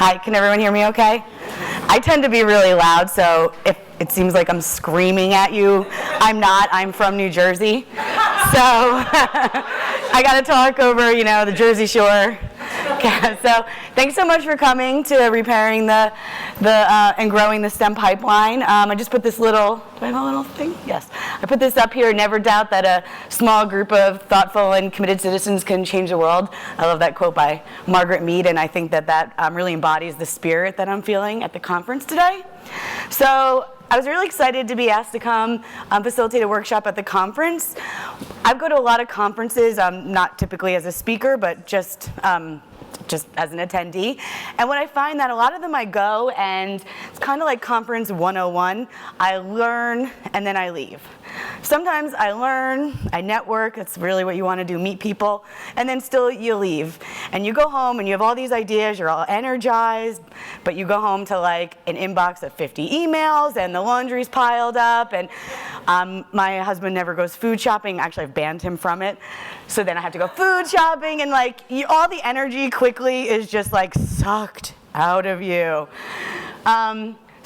Hi, can everyone hear me okay? I tend to be really loud, so if it seems like I'm screaming at you, I'm not. I'm from New Jersey. So I got to talk over, the Jersey Shore. Okay, so thanks so much for coming to repairing and growing the STEM pipeline. I just put this little, do I have a little thing? Yes. I put this up here, never doubt that a small group of thoughtful and committed citizens can change the world. I love that quote by Margaret Mead, and I think that really embodies the spirit that I'm feeling at the conference today. So I was really excited to be asked to come facilitate a workshop at the conference. I go to a lot of conferences, not typically as a speaker, but just as an attendee. And what I find that a lot of them I go, and it's kind of like conference 101. I learn and then I leave. Sometimes I learn, I network, that's really what you want to do, meet people, and then still you leave. And you go home and you have all these ideas, you're all energized, but you go home to like an inbox of 50 emails and the laundry's piled up, and my husband never goes food shopping. Actually, I've banned him from it. So then I have to go food shopping, and all the energy quickly is just like sucked out of you.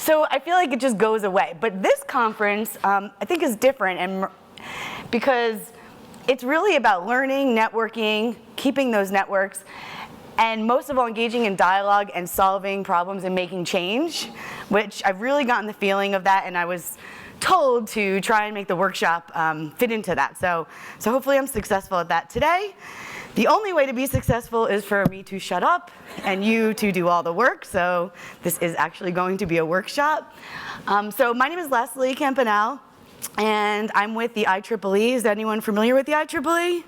So I feel like it just goes away. But this conference, I think, is different, because it's really about learning, networking, keeping those networks, and most of all, engaging in dialogue and solving problems and making change, which I've really gotten the feeling of that, and I was told to try and make the workshop fit into that. So hopefully I'm successful at that today. The only way to be successful is for me to shut up and you to do all the work. So this is actually going to be a workshop. So my name is Lesleigh Campanale, and I'm with the IEEE. Is anyone familiar with the IEEE?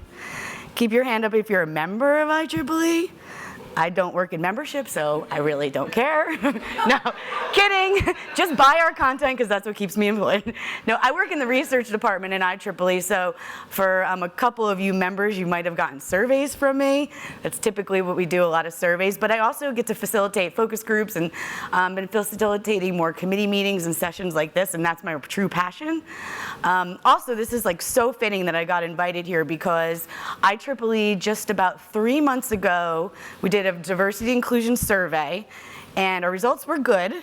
Keep your hand up if you're a member of IEEE. I don't work in membership, so I really don't care. No, kidding. Just buy our content, because that's what keeps me employed. No, I work in the research department in IEEE, so for a couple of you members, you might have gotten surveys from me. That's typically what we do, a lot of surveys. But I also get to facilitate focus groups and been facilitating more committee meetings and sessions like this, and that's my true passion. Also, this is so fitting that I got invited here, because IEEE just about 3 months ago, we did a diversity inclusion survey, and our results were good,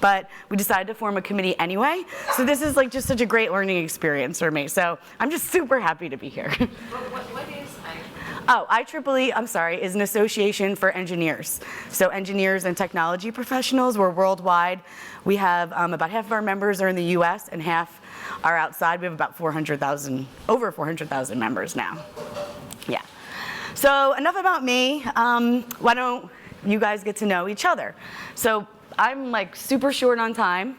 but we decided to form a committee anyway. So this is just such a great learning experience for me. So I'm just super happy to be here. What is IEEE? Oh, IEEE, I'm sorry, is an association for engineers. So engineers and technology professionals. We're worldwide. We have about half of our members are in the US and half are outside. We have about 400,000, over 400,000 members now. Yeah. So enough about me. Why don't you guys get to know each other? So I'm super short on time,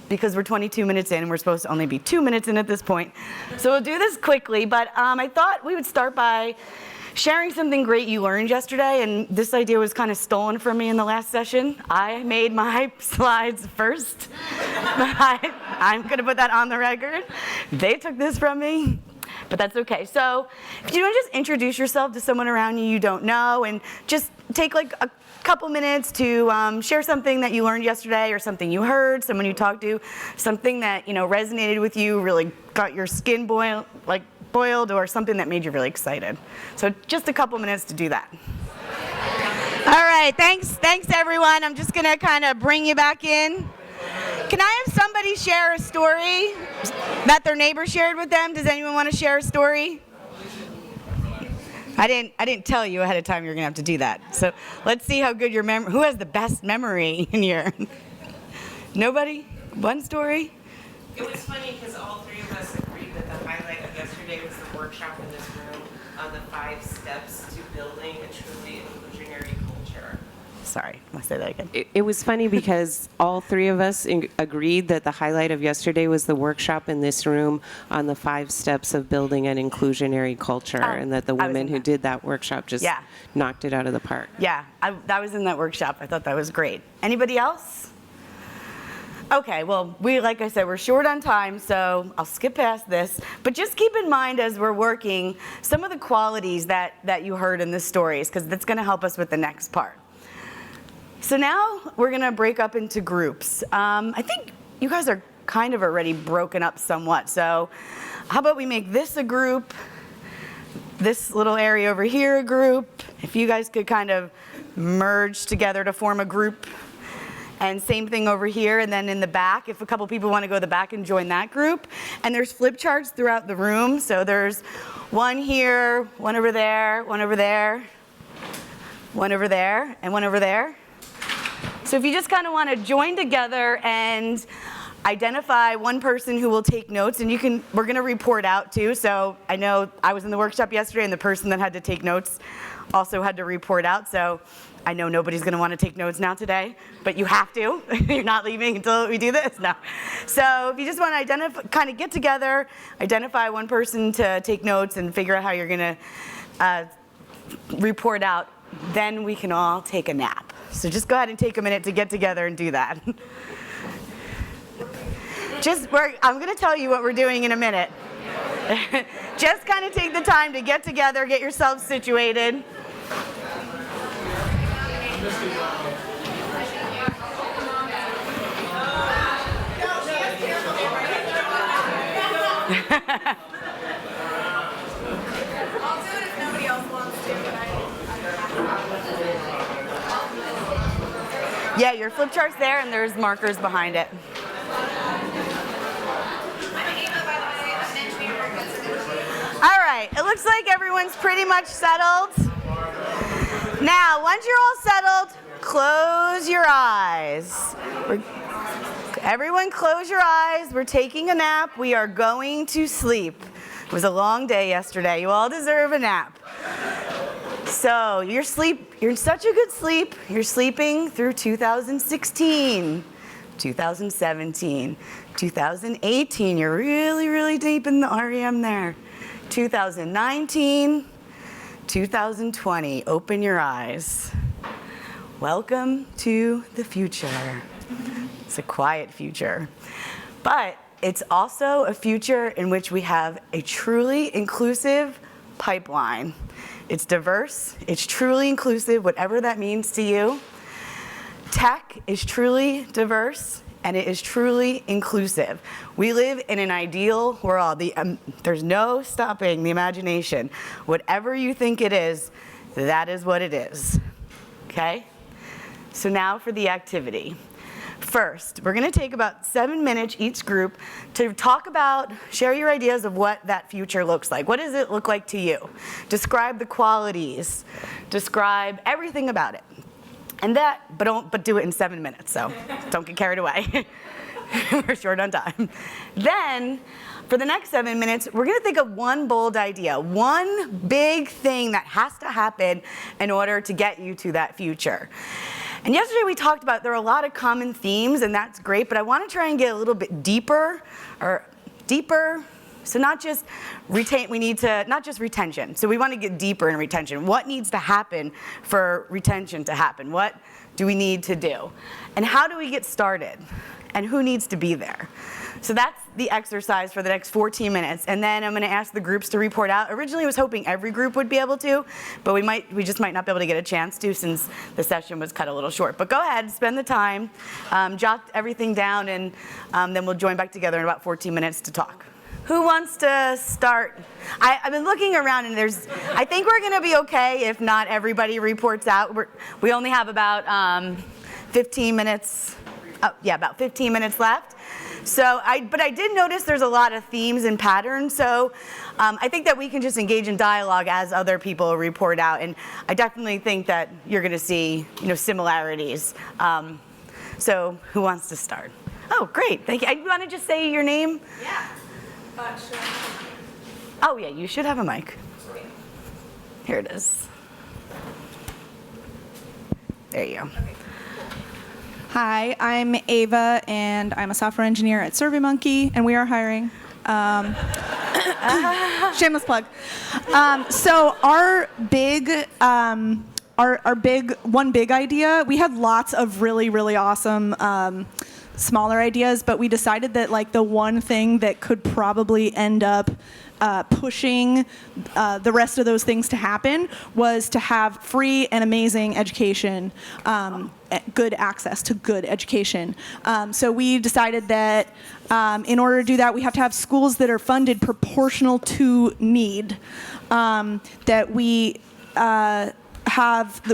because we're 22 minutes in and we're supposed to only be 2 minutes in at this point. So we'll do this quickly, but I thought we would start by sharing something great you learned yesterday, and this idea was kind of stolen from me in the last session. I made my slides first. I'm gonna put that on the record. They took this from me. But that's okay. So if you want to just introduce yourself to someone around you don't know, and just take a couple minutes to share something that you learned yesterday, or something you heard, someone you talked to, something that resonated with you, really got your skin boiled, or something that made you really excited. So just a couple minutes to do that. All right, thanks everyone. I'm just gonna kind of bring you back in. Can I have somebody share a story that their neighbor shared with them? Does anyone want to share a story? I didn't tell you ahead of time you're gonna have to do that. So let's see how good your memory. Who has the best memory in here? Nobody? One story? It was funny because all three of us agreed that the highlight of yesterday was the workshop in this room on the 5 steps to building a truly inclusionary culture. Sorry, I must say that again. It was funny because all three of us agreed that the highlight of yesterday was the workshop in this room on the 5 steps of building an inclusionary culture, and that the women who did that workshop just knocked it out of the park. Yeah, I was in that workshop. I thought that was great. Anybody else? Okay, well, like I said, we're short on time, so I'll skip past this. But just keep in mind as we're working some of the qualities that you heard in the stories, because that's going to help us with the next part. So now we're going to break up into groups. I think you guys are kind of already broken up somewhat. So how about we make this a group, this little area over here a group. If you guys could kind of merge together to form a group. And same thing over here, and then in the back, if a couple people want to go to the back and join that group. And there's flip charts throughout the room, so there's one here, one over there, one over there, one over there, and one over there. So if you just kind of want to join together and identify one person who will take notes, and we're going to report out too. So I know I was in the workshop yesterday, and the person that had to take notes also had to report out. So I know nobody's going to want to take notes now today, but you have to. You're not leaving until we do this. No. So if you just want to kind of get together, identify one person to take notes and figure out how you're going to report out, then we can all take a nap. So just go ahead and take a minute to get together and do that. I'm going to tell you what we're doing in a minute. Just kind of take the time to get together, get yourselves situated. Yeah, your flip chart's there and there's markers behind it. All right, it looks like everyone's pretty much settled. Now, once you're all settled, close your eyes. Everyone close your eyes. We're taking a nap. We are going to sleep. It was a long day yesterday. You all deserve a nap. So you're in such a good sleep. You're sleeping through 2016, 2017, 2018. You're really, really deep in the REM there. 2019, 2020. Open your eyes. Welcome to the future. It's a quiet future. But it's also a future in which we have a truly inclusive pipeline. It's diverse, it's truly inclusive, whatever that means to you. Tech is truly diverse, and it is truly inclusive. We live in an ideal world. There's no stopping the imagination. Whatever you think it is, that is what it is. Okay? So now for the activity. First, we're going to take about 7 minutes each group to share your ideas of what that future looks like. What does it look like to you? Describe the qualities. Describe everything about it. And but do it in 7 minutes, so don't get carried away. We're short on time. Then, for the next 7 minutes, we're going to think of one bold idea, one big thing that has to happen in order to get you to that future. And yesterday we talked about there are a lot of common themes, and that's great, but I want to try and get a little bit deeper. So not just retention. So we want to get deeper in retention. What needs to happen for retention to happen? What do we need to do? And how do we get started? And who needs to be there? So that's the exercise for the next 14 minutes. And then I'm going to ask the groups to report out. Originally I was hoping every group would be able to, but we just might not be able to get a chance to since the session was cut a little short. But go ahead, spend the time, jot everything down, and then we'll join back together in about 14 minutes to talk. Who wants to start? I've been looking around, and I think we're going to be okay if not everybody reports out. We only have about 15 minutes. About 15 minutes left. But I did notice there's a lot of themes and patterns, so I think that we can just engage in dialogue as other people report out, and I definitely think that you're going to see, similarities. So who wants to start? Oh, great, thank you. You want to just say your name? Yeah. Sure. Oh yeah, you should have a mic. Here it is. There you go. Okay. Hi, I'm Ava, and I'm a software engineer at SurveyMonkey, and we are hiring. Shameless plug. So our big idea, we had lots of really, really awesome smaller ideas, but we decided that the one thing that could probably end up pushing the rest of those things to happen was to have free and amazing education, good access to good education. So we decided that in order to do that, we have to have schools that are funded proportional to need, that we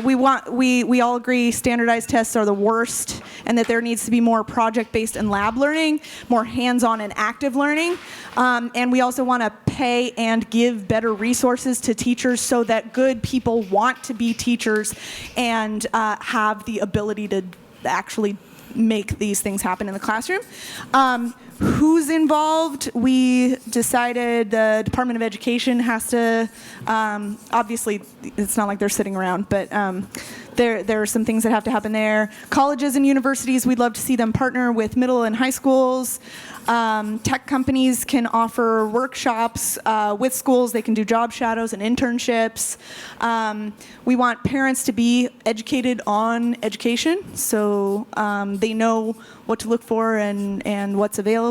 we all agree standardized tests are the worst, and that there needs to be more project-based and lab learning, more hands-on and active learning. And we also want to pay and give better resources to teachers so that good people want to be teachers and have the ability to actually make these things happen in the classroom. Who's involved? We decided the Department of Education has to, obviously it's not like they're sitting around, but there are some things that have to happen there. Colleges and universities, we'd love to see them partner with middle and high schools. Tech companies can offer workshops with schools. They can do job shadows and internships. We want parents to be educated on education, so they know what to look for and what's available.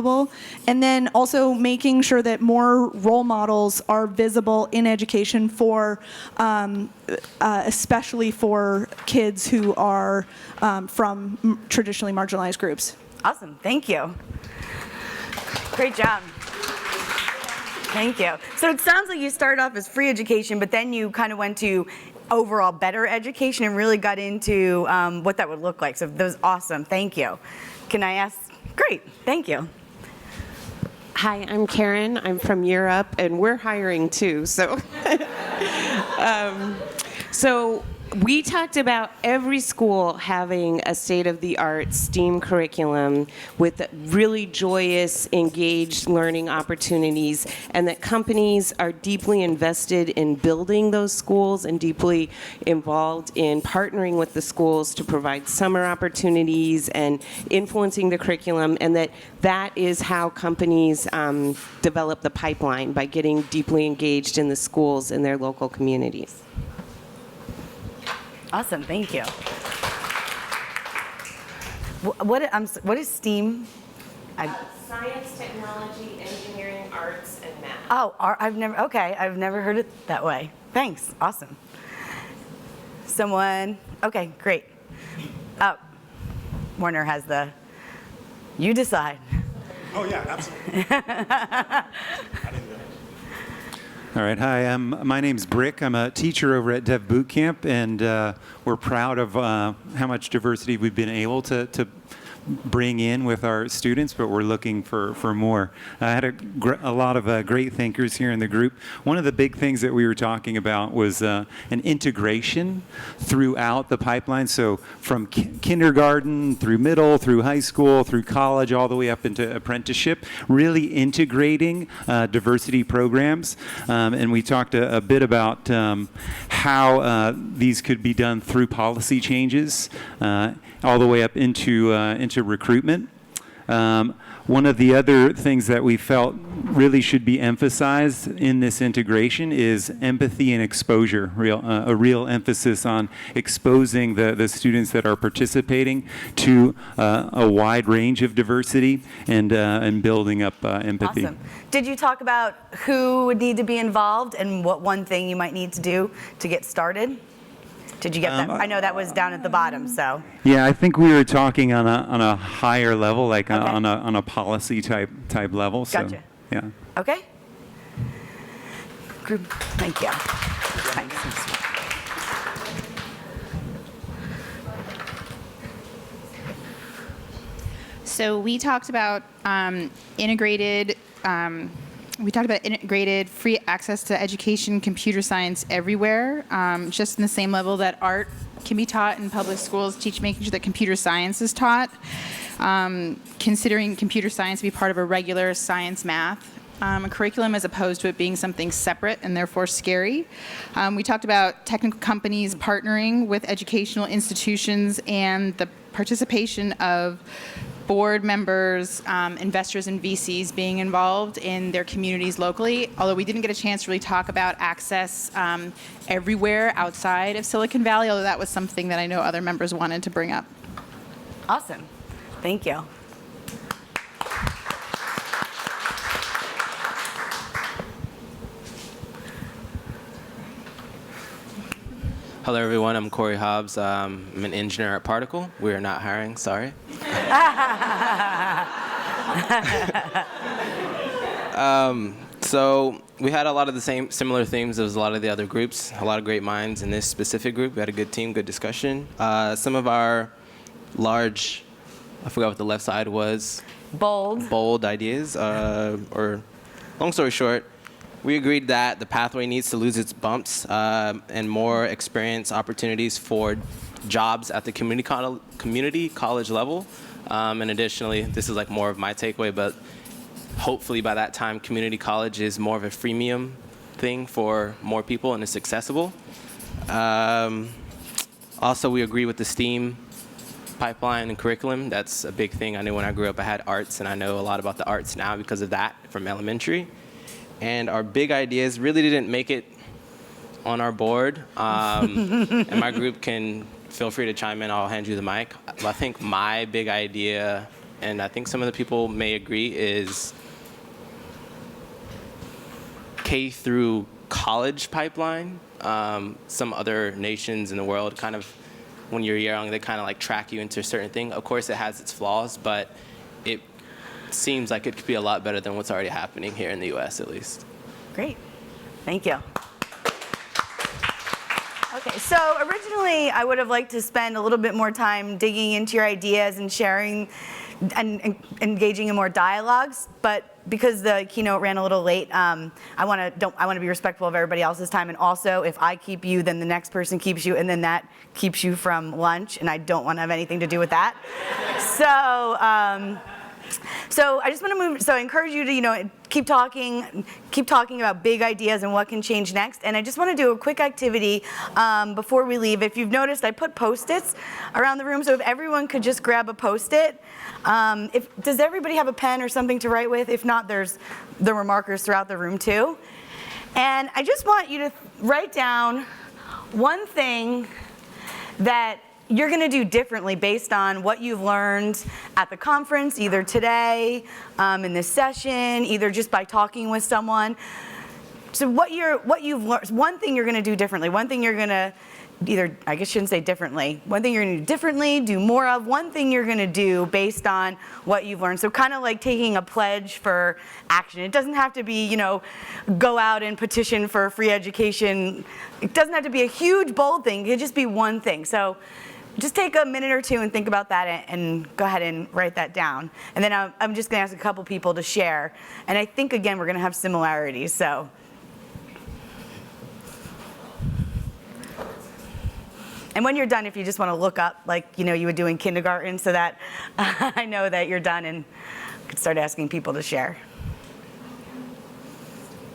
And then also making sure that more role models are visible in education for, especially for kids who are from traditionally marginalized groups. Awesome, thank you. Great job. Thank you. So it sounds like you started off as free education, but then you kind of went to overall better education and really got into what that would look like. So that was awesome. Thank you. Can I ask? Great. Thank you. Hi, I'm Karen. I'm from Europe, and we're hiring too. So, so we talked about every school having a state-of-the-art STEAM curriculum with really joyous, engaged learning opportunities, and that companies are deeply invested in building those schools and deeply involved in partnering with the schools to provide summer opportunities and influencing the curriculum, and that is how companies develop the pipeline, by getting deeply engaged in the schools and their local communities. Awesome, thank you. What is STEAM? Science, technology, engineering, arts, and math. Oh, I've never heard it that way. Thanks, awesome. Someone, okay, great. Oh, Warner has you decide. Oh yeah, absolutely. I didn't know. All right, hi, my name's Brick. I'm a teacher over at Dev Bootcamp, and we're proud of how much diversity we've been able to bring in with our students, but we're looking for more. I had a lot of great thinkers here in the group. One of the big things that we were talking about was an integration throughout the pipeline. So from kindergarten through middle, through high school, through college, all the way up into apprenticeship, really integrating diversity programs. And we talked a bit about how these could be done through policy changes, all the way up into recruitment. One of the other things that we felt really should be emphasized in this integration is empathy and exposure, a real emphasis on exposing the students that are participating to a wide range of diversity and building up empathy. Awesome. Did you talk about who would need to be involved and what one thing you might need to do to get started? Did you get that? I know that was down at the bottom, so. Yeah, I think we were talking on a higher level, like okay. on a policy type level. Gotcha. So, yeah. Okay. Group, thank you. Thanks. So we talked about integrated free access to education, computer science everywhere, just in the same level that art can be taught in public schools, making sure that computer science is taught, considering computer science to be part of a regular science math curriculum as opposed to it being something separate and therefore scary. We talked about technical companies partnering with educational institutions and the participation of board members, investors, and VCs being involved in their communities locally, although we didn't get a chance to really talk about access everywhere outside of Silicon Valley, although that was something that I know other members wanted to bring up. Awesome. Thank you. Hello, everyone. I'm Corey Hobbs. I'm an engineer at Particle. We are not hiring, sorry. So we had a lot of the similar themes as a lot of the other groups, a lot of great minds in this specific group. We had a good team, good discussion. Some of our large, I forgot what the left side was. Bold ideas, or long story short, we agreed that the pathway needs to lose its bumps and more experience opportunities for jobs at the community college level. And additionally, this is like more of my takeaway, but hopefully by that time, community college is more of a freemium thing for more people and it's accessible. Also, we agree with the STEAM pipeline and curriculum. That's a big thing. I knew when I grew up I had arts, and I know a lot about the arts now because of that from elementary. And our big ideas really didn't make it on our board. And my group can feel free to chime in. I'll hand you the mic. I think my big idea, and I think some of the people may agree, is K through college pipeline. Some other nations in the world kind of, when you're young, they kind of like track you into a certain thing. Of course, it has its flaws, but it seems like it could be a lot better than what's already happening here in the U.S. at least. Great. Thank you. Okay, so originally I would have liked to spend a little bit more time digging into your ideas and sharing and engaging in more dialogues, but because the keynote ran a little late, I want to be respectful of everybody else's time, and also if I keep you, then the next person keeps you, and then that keeps you from lunch, and I don't want to have anything to do with that. So I just want to move. So I encourage you to keep talking about big ideas and what can change next. And I just want to do a quick activity before we leave. If you've noticed, I put Post-its around the room. So if everyone could just grab a Post-it. Does everybody have a pen or something to write with? If not, there were markers throughout the room too. And I just want you to write down one thing that you're going to do differently based on what you've learned at the conference, either today, in this session, either just by talking with someone. So what you've learned, one thing you're going to do differently, one thing you're going to I shouldn't say differently, one thing you're going to do differently, do more of, one thing you're going to do based on what you've learned. So kind of like taking a pledge for action. It doesn't have to be, go out and petition for free education. It doesn't have to be a huge, bold thing. It could just be one thing. So just take a minute or two and think about that and go ahead and write that down. And then I'm just going to ask a couple people to share. And I think, again, we're going to have similarities. So. And when you're done, if you just want to look up like you would do in kindergarten, so that I know that you're done and could start asking people to share.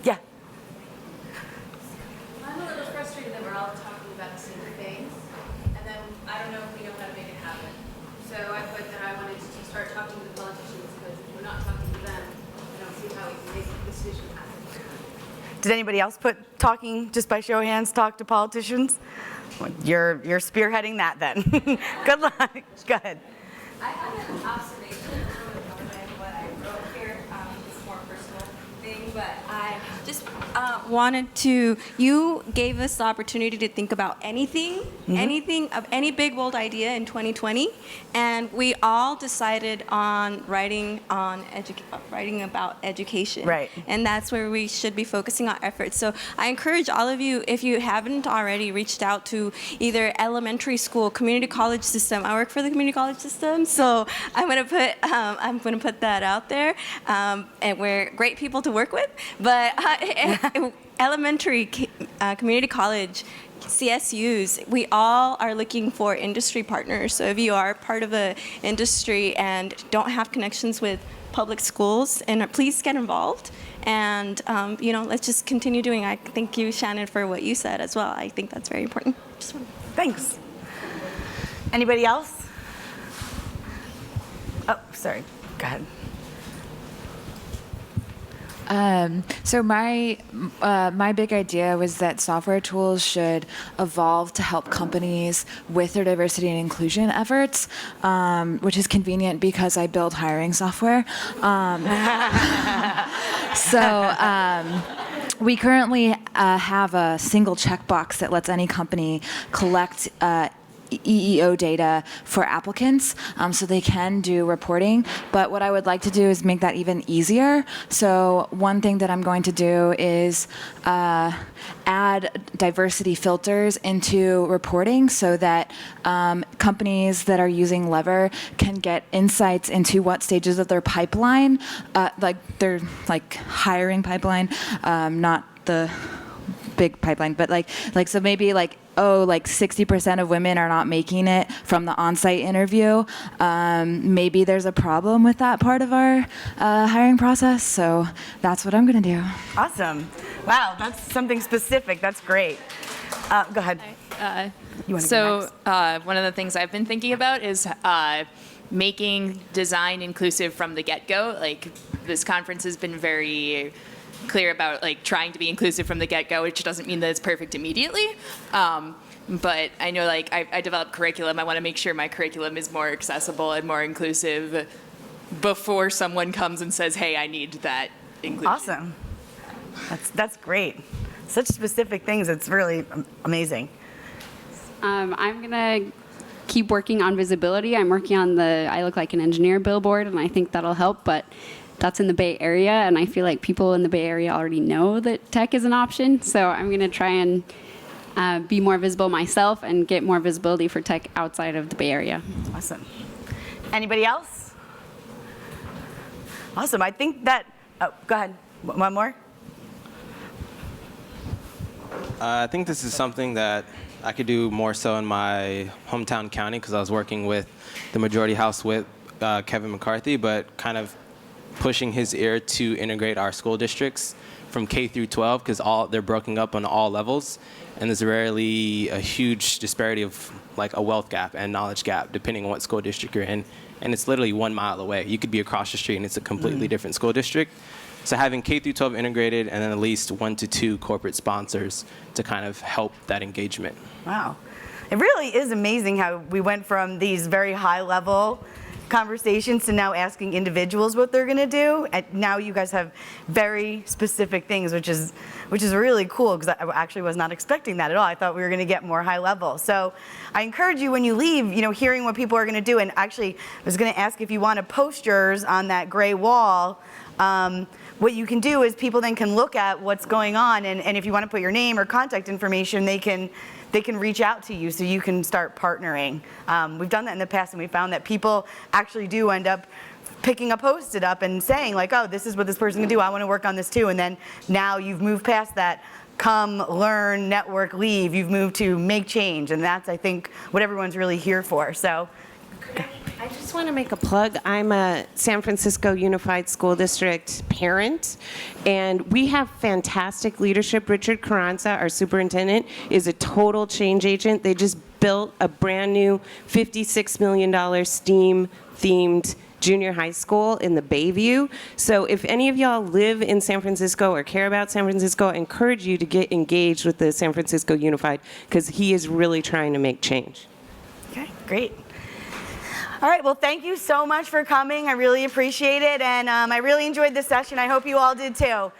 Yeah. I'm a little frustrated that we're all talking about the same things, and then I don't know if we know how to make it happen. So I put that I wanted to start talking to the politicians, because if we're not talking to them, I don't see how we can make this vision happen. Did anybody else put talking, just by show of hands, talk to politicians? You're spearheading that then. Good luck. Go ahead. I have an observation of what I wrote here. It's a more personal thing, but I just wanted to, you gave us the opportunity to think about anything of any big, bold idea in 2020, and we all decided on writing about education. Right. And that's where we should be focusing our efforts. So I encourage all of you, if you haven't already reached out to either elementary school, community college system. I work for the community college system, so I'm gonna put that out there. And we're great people to work with, but elementary community college CSUs, we all are looking for industry partners. So if you are part of an industry and don't have connections with public schools, and please get involved. And let's just continue doing. I thank you, Shannon, for what you said as well. I think that's very important. Thanks. Anybody else? Oh, sorry. Go ahead. So my big idea was that software tools should evolve to help companies with their diversity and inclusion efforts, which is convenient because I build hiring software. We currently have a single checkbox that lets any company collect EEO data for applicants, so they can do reporting. But what I would like to do is make that even easier. So one thing that I'm going to do is add diversity filters into reporting so that companies that are using Lever can get insights into what stages of their pipeline, like their hiring pipeline, not the big pipeline, but so maybe 60% of women are not making it from the on-site interview. Maybe there's a problem with that part of our hiring process. So that's what I'm going to do. Awesome. Wow, that's something specific. That's great. Go ahead. You wanna go next? One of the things I've been thinking about is making design inclusive from the get-go. Like, this conference has been very clear about trying to be inclusive from the get-go, which doesn't mean that it's perfect immediately. But I know I developed curriculum. I want to make sure my curriculum is more accessible and more inclusive before someone comes and says, hey, I need that inclusion. Awesome. That's great. Such specific things. It's really amazing. I'm going to keep working on visibility. I'm working on the I Look Like an Engineer billboard, and I think that'll help. But that's in the Bay Area, and I feel like people in the Bay Area already know that tech is an option. So I'm going to try and be more visible myself and get more visibility for tech outside of the Bay Area. Awesome. Anybody else? Awesome. I think that, go ahead. One more? I think this is something that I could do more so in my hometown county, because I was working with the Majority House with Kevin McCarthy, but kind of pushing his ear to integrate our school districts from K through 12, because they're broken up on all levels, and there's rarely a huge disparity of a wealth gap and knowledge gap depending on what school district you're in, and it's literally 1 mile away. You could be across the street and it's a completely different school district. So having K through 12 integrated, and then at least 1 to 2 corporate sponsors to kind of help that engagement. Wow. It really is amazing how we went from these very high level conversations to now asking individuals what they're going to do, and now you guys have very specific things, which is really cool, because I actually was not expecting that at all. I thought we were going to get more high level. So I encourage you, when you leave, hearing what people are going to do, and actually I was going to ask if you want to post yours on that gray wall. What you can do is people then can look at what's going on, and if you want to put your name or contact information, they can reach out to you, so you can start partnering. We've done that in the past, and we found that people actually do end up picking a Post-it up and saying oh, this is what this person can do. I want to work on this too. And then now you've moved past that come, learn, network, leave. You've moved to make change, and that's, I think, what everyone's really here for. So. I just want to make a plug. I'm a San Francisco Unified School District parent, and we have fantastic leadership. Richard Carranza, our superintendent, is a total change agent. They just built a brand new $56 million STEAM-themed junior high school in the Bayview. So if any of y'all live in San Francisco or care about San Francisco, I encourage you to get engaged with the San Francisco Unified, because he is really trying to make change. Okay, great. All right, well, thank you so much for coming. I really appreciate it, and I really enjoyed this session. I hope you all did too.